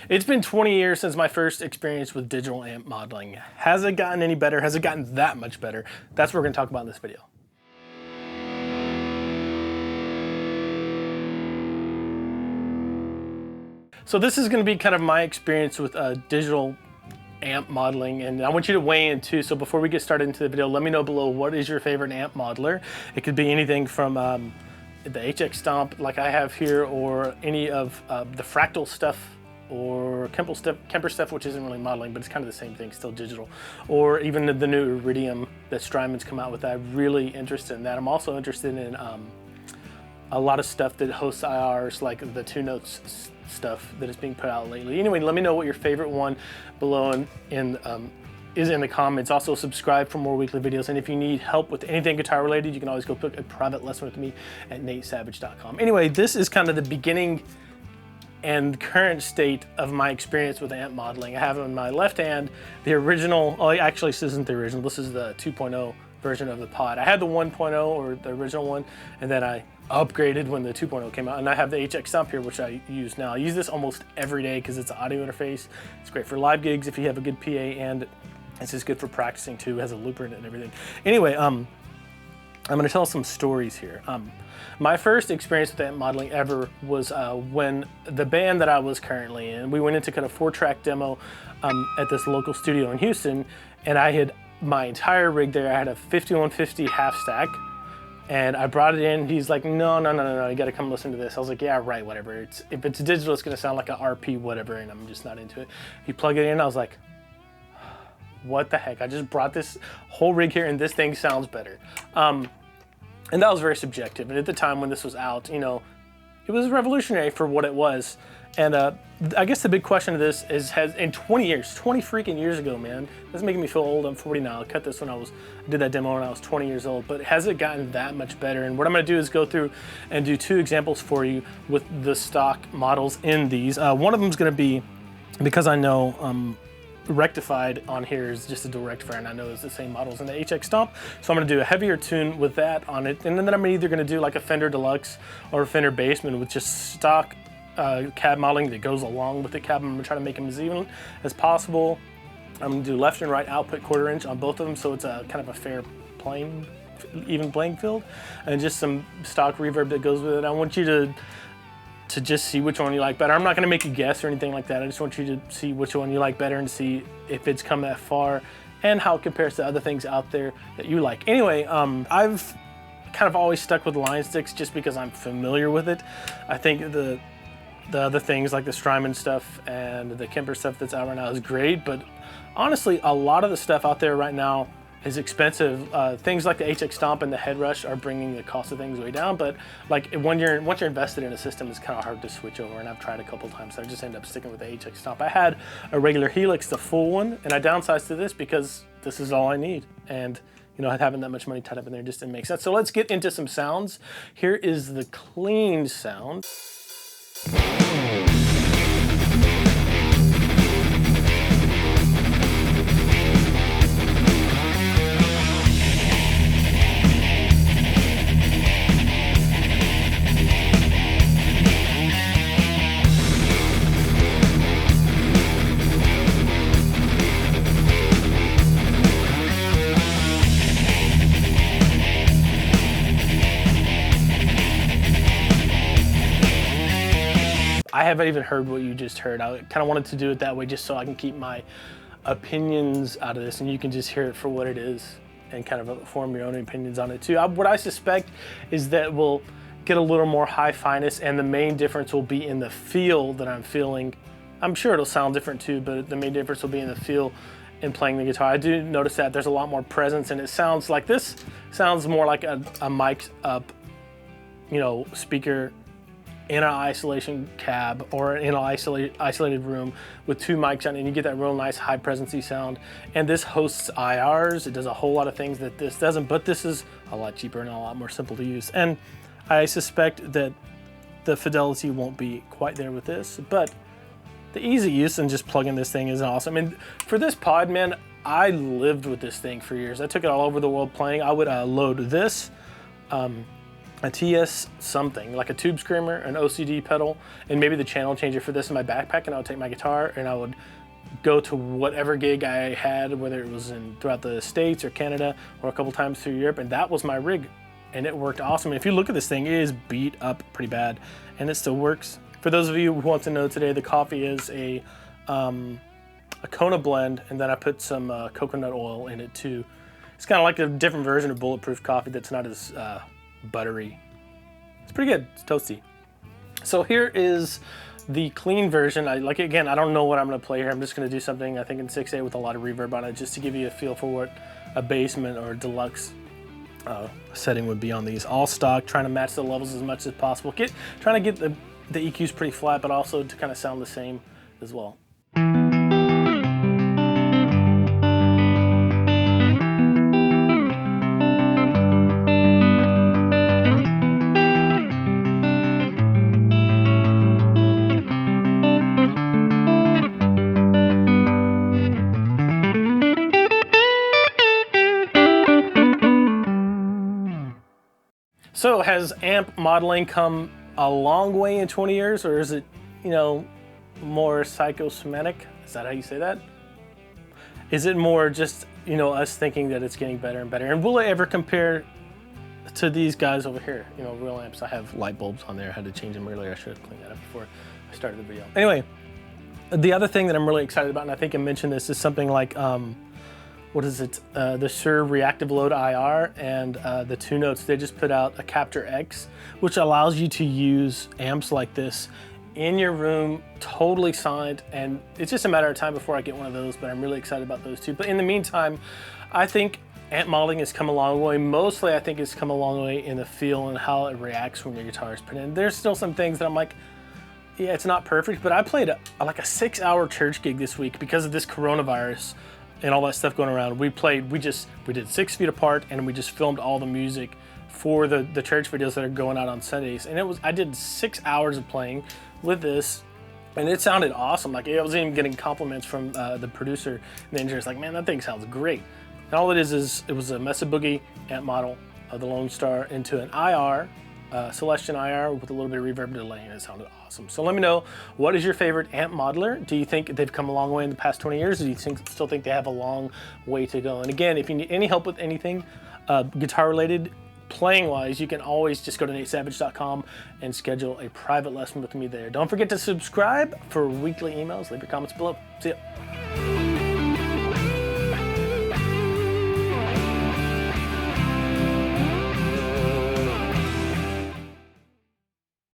It's been 20 years since my first experience with digital amp modeling. Has it gotten any better? Has it gotten that much better? That's what we're gonna talk about in this video. So this is gonna be kind of my experience with digital amp modeling, and I want you to weigh in too. So before we get started into the video, let me know below, what is your favorite amp modeler? It could be anything from the HX Stomp like I have here, or any of the fractal stuff, or Kemper stuff, which isn't really modeling, but it's kind of the same thing, still digital. Or even the new Iridium that Strymon's come out with. I'm really interested in that. I'm also interested in a lot of stuff that hosts IRs, like the 2 Notes stuff that is being put out lately. Anyway, let me know what your favorite one below is in the comments. Also subscribe for more weekly videos, and if you need help with anything guitar related, you can always go book a private lesson with me at natesavage.com. Anyway, this is kind of the beginning and current state of my experience with amp modeling. I have in my left hand the original, oh, actually this isn't the original, this is the 2.0 version of the pod. I had the 1.0, or the original one, and then I upgraded when the 2.0 came out, and I have the HX Stomp here, which I use now. I use this almost every day because it's an audio interface. It's great for live gigs if you have a good PA, and it's just good for practicing too. It has a looper in it and everything. Anyway, I'm gonna tell some stories here. My first experience with amp modeling ever was when the band that I was currently in, we went in to cut a 4-track demo at this local studio in Houston, and I had my entire rig there. I had a 5150 half stack, and I brought it in. He's like, no, you gotta come listen to this. I was like, yeah, right, whatever. If it's digital, it's gonna sound like a RP whatever, and I'm just not into it. He plugged it in, I was like, what the heck? I just brought this whole rig here and this thing sounds better. And that was very subjective. And at the time when this was out, you know, it was revolutionary for what it was. And I guess the big question of this is, in 20 years, 20 freaking years ago, man, this is making me feel old. I'm 40 now. I cut this when I did that demo when I was 20 years old, but has it gotten that much better? And what I'm gonna do is go through and do 2 examples for you with the stock models in these. One of them is gonna be, because I know rectified on here is just a dual rectifier, and I know it's the same models in the HX Stomp, so I'm going to do a heavier tune with that on it, and then I'm either going to do like a Fender Deluxe or a Fender Bassman with just stock cab modeling that goes along with the cab. I'm going to try to make them as even as possible. I'm going to do left and right output 1/4 inch on both of them, so it's a kind of a fair even playing field, and just some stock reverb that goes with it. I want you to just see which one you like better. I'm not gonna make you guess or anything like that. I just want you to see which one you like better and see if it's come that far and how it compares to other things out there that you like. Anyway, I've kind of always stuck with line sticks just because I'm familiar with it. I think the other things like the Strymon stuff and the Kemper stuff that's out right now is great, but honestly, a lot of the stuff out there right now is expensive. Things like the HX Stomp and the Head Rush are bringing the cost of things way down, but like once you're invested in a system, it's kind of hard to switch over, and I've tried a couple times, so I just ended up sticking with the HX Stomp. I had a regular Helix, the full one, and I downsized to this because this is all I need, and you know, having that much money tied up in there just didn't make sense. So let's get into some sounds. Here is the clean sound. I haven't even heard what you just heard. I kind of wanted to do it that way just so I can keep my opinions out of this, and you can just hear it for what it is and kind of form your own opinions on it too. What I suspect is that we'll get a little more high fineness, and the main difference will be in the feel that I'm feeling. I'm sure it'll sound different too, but the main difference will be in the feel in playing the guitar. I do notice that there's a lot more presence, and it sounds like this sounds more like a mic'd up, you know, speaker in an isolation cab or in an isolated room with 2 mics on it, and you get that real nice high presency sound. And this hosts IRs. It does a whole lot of things that this doesn't, but this is a lot cheaper and a lot more simple to use. And I suspect that the fidelity won't be quite there with this, but the easy use and just plugging this thing is awesome. And for this pod, man, I lived with this thing for years. I took it all over the world playing. I would load this a TS something, like a tube screamer, an OCD pedal, and maybe the channel changer for this in my backpack, and I would take my guitar and I would go to whatever gig I had, whether it was throughout the States or Canada or a couple times through Europe, and that was my rig, and it worked awesome. And if you look at this thing, it is beat up pretty bad, and it still works. For those of you who want to know today, the coffee is a Kona blend, and then I put some coconut oil in it too. It's kind of like a different version of bulletproof coffee that's not as buttery. It's pretty good. It's toasty. So here is the clean version. Again, I don't know what I'm going to play here. I'm just going to do something, I think, in 6/8 with a lot of reverb on it, just to give you a feel for what a basement or deluxe setting would be on these. All stock, trying to match the levels as much as possible. Trying to get the EQs pretty flat, but also to kind of sound the same as well. So has amp modeling come a long way in 20 years, or is it, more psychosomatic? Is that how you say that? Is it more just, us thinking that it's getting better and better? And will it ever compare to these guys over here? Real amps. I have light bulbs on there. I had to change them earlier. I should have cleaned that up before I started the video. Anyway, the other thing that I'm really excited about, and I think I mentioned this, is something like, what is it? The Shure Reactive Load IR and the Two Notes. They just put out a Capture X, which allows you to use amps like this in your room, totally signed. And it's just a matter of time before I get one of those, but I'm really excited about those too. But in the meantime, I think amp modeling has come a long way. Mostly, I think it's come a long way in the feel and how it reacts when your guitar is put in. There's still some things that I'm like, yeah, it's not perfect, but I played like a 6-hour church gig this week because of this coronavirus and all that stuff going around. We did 6 feet apart, and we just filmed all the music for the church videos that are going out on Sundays. And I did 6 hours of playing with this, and it sounded awesome. Like, I was even getting compliments from the producer and the engineer's like, man, that thing sounds great. And all it is it was a Mesa Boogie amp model of the Lone Star into an IR, Celestion IR with a little bit of reverb delay, and it sounded awesome. So let me know, what is your favorite amp modeler? Do you think they've come a long way in the past 20 years? Or do you still think they have a long way to go? And again, if you need any help with anything guitar related, playing wise, you can always just go to natesavage.com and schedule a private lesson with me there. Don't forget to subscribe for weekly emails. Leave your comments below. See ya.